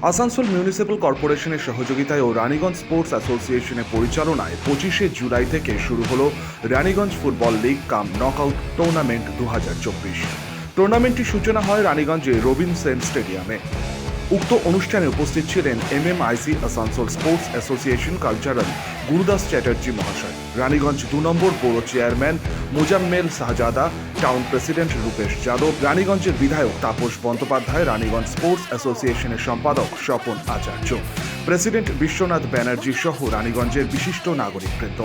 Asansol municipal কর্পোরেশনের সহযোগিতায় ও Raniganj sports অ্যাসোসিয়েশনের পরিচালনায় 25শে জুলাই থেকে শুরু হলো রানীগঞ্জ ফুটবল লিগ কাম নকআউট টুর্নামেন্ট 2024। টুর্নামেন্টটির সূচনা হয় রানীগঞ্জে রবিন সেন স্টেডিয়ামে। উক্ত অনুষ্ঠানে উপস্থিত ছিলেন MMIC Asansol sports association cultural Gurudas Chatterjee মহাশয়, রানীগঞ্জ 2 নম্বর পৌর চেয়ারম্যান মোজাম্মেল শাহজাদা, টাউন প্রেসিডেন্ট রূপেশ যাদব, রানীগঞ্জের বিধায়ক তাপস বন্দ্যোপাধ্যায়, রানীগঞ্জ স্পোর্টস অ্যাসোসিয়েশনের সম্পাদক স্বপন আচার্য, প্রেসিডেন্ট বিশ্বনাথ ব্যানার্জি সহ রানীগঞ্জের বিশিষ্ট নাগরিকবৃন্দ।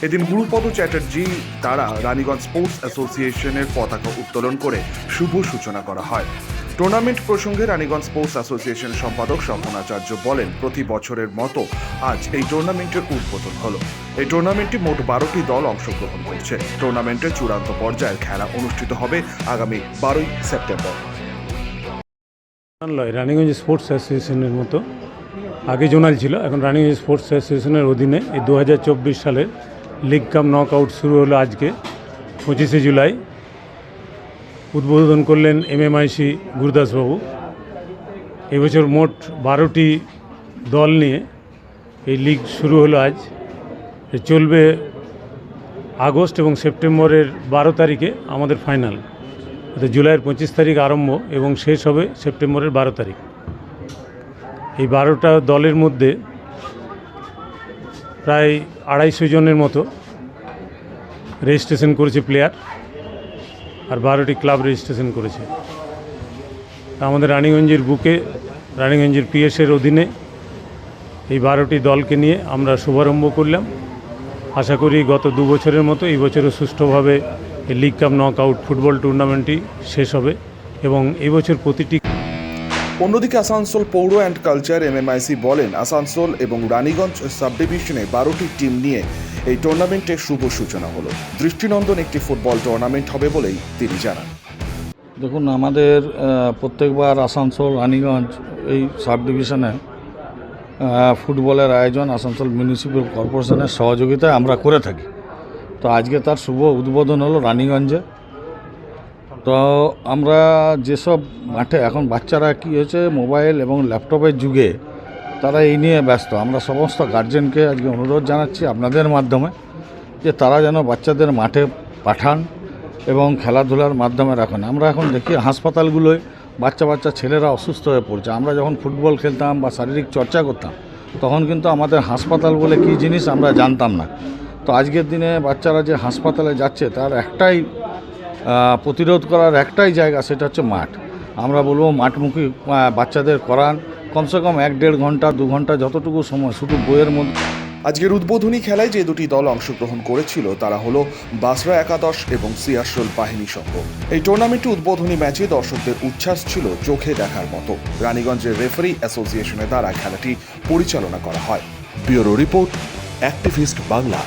এদিন গুরুপদ চ্যাটার্জি দ্বারা রানীগঞ্জ স্পোর্টস অ্যাসোসিয়েশনের পতাকা উত্তোলন করে শুভ সূচনা করা হয়। টুর্নামেন্ট প্রসঙ্গে রানীগঞ্জ স্পোর্টস অ্যাসোসিয়েশন সম্পাদক স্বপন আচার্য বলেন, প্রতি বছরের মতো আজ এই টুর্নামেন্টের উদ্বোধন হলো। এই টুর্নামেন্টে মোট 12টি দল অংশগ্রহণ করছে। টুর্নামেন্টের চূড়ান্ত পর্যায়ের খেলা অনুষ্ঠিত হবে আগামী 12ই সেপ্টেম্বর। রানীগঞ্জ স্পোর্টস অ্যাসোসিয়েশনের মতো আগে জোনাল ছিল, এখন রানীগঞ্জ স্পোর্টস অ্যাসোসিয়েশনের অধীনে এই 2024 সালের লিগ কাম নকআউট শুরু হলো আজকে 25শে জুলাই। উদ্বোধন করলেন MMIC গুরুদাসবাবু। এবছর মোট 12টি দল নিয়ে এই লিগ শুরু হলো আজ। চলবে আগস্ট এবং সেপ্টেম্বরের 12 তারিখে আমাদের ফাইনাল, অর্থাৎ জুলাইয়ের 25 তারিখ আরম্ভ এবং শেষ হবে সেপ্টেম্বরের 12 তারিখ। এই 12টা দলের মধ্যে প্রায় 250 জনের মতো রেজিস্ট্রেশন করেছে প্লেয়ার, আর 12টি ক্লাব রেজিস্ট্রেশন করেছে। আমাদের রানীগঞ্জের বুকে, রানীগঞ্জের PS-এর অধীনে এই 12টি দলকে নিয়ে আমরা শুভারম্ভ করলাম। আশা করি গত 2 বছরের মতো এই বছরও সুষ্ঠুভাবে এই লিগ কাম নকআউট ফুটবল টুর্নামেন্টটি শেষ হবে এবং এই বছর প্রতিটি। অন্যদিকে আসানসোল পৌর অ্যান্ড কালচার MMIC বলেন, আসানসোল এবং রানীগঞ্জ সাব ডিভিশনে 12টি টিম নিয়ে এই টুর্নামেন্টের শুভ সূচনা হলো। দৃষ্টিনন্দন একটি ফুটবল টুর্নামেন্ট হবে বলেই তিনি জানান। দেখুন, আমাদের প্রত্যেকবার আসানসোল রানীগঞ্জ এই সাব ডিভিশনে ফুটবলের আয়োজন আসানসোল মিউনিসিপ্যাল কর্পোরেশনের সহযোগিতায় আমরা করে থাকি। তো আজকে তার শুভ উদ্বোধন হলো রানীগঞ্জে। তো আমরা যেসব মাঠে এখন বাচ্চারা কী হয়েছে, মোবাইল এবং ল্যাপটপের যুগে তারা এই নিয়ে ব্যস্ত। আমরা সমস্ত গার্জেনকে আজকে অনুরোধ জানাচ্ছি আপনাদের মাধ্যমে যে তারা যেন বাচ্চাদের মাঠে পাঠান এবং খেলাধুলার মাধ্যমে রাখেন। আমরা এখন দেখি হাসপাতালগুলোয় বাচ্চা ছেলেরা অসুস্থ হয়ে পড়ছে। আমরা যখন ফুটবল খেলতাম বা শারীরিক চর্চা করতাম তখন কিন্তু আমাদের হাসপাতাল বলে কী জিনিস আমরা জানতাম না। তো আজকের দিনে বাচ্চারা যে হাসপাতালে যাচ্ছে তার একটাই প্রতিরোধ করার একটাই জায়গা, সেটা হচ্ছে মাঠ। আমরা বলবো মাঠমুখী বাচ্চাদের করান, কমসে কম 1-1.5 ঘন্টা 2 ঘন্টা যতটুকু সময় শুধু বইয়ের মধ্যে। আজকের উদ্বোধনী খেলায় যে দুটি দল অংশগ্রহণ করেছিল তারা হলো বাসরা একাদশ এবং সিয়ারশোল বাহিনী সংঘ। এই টুর্নামেন্টে উদ্বোধনী ম্যাচে দর্শকদের উচ্ছ্বাস ছিল চোখে দেখার মতো। রানীগঞ্জের রেফারি অ্যাসোসিয়েশনের দ্বারা খেলাটি পরিচালনা করা হয়। Bureau report, activist Bangla.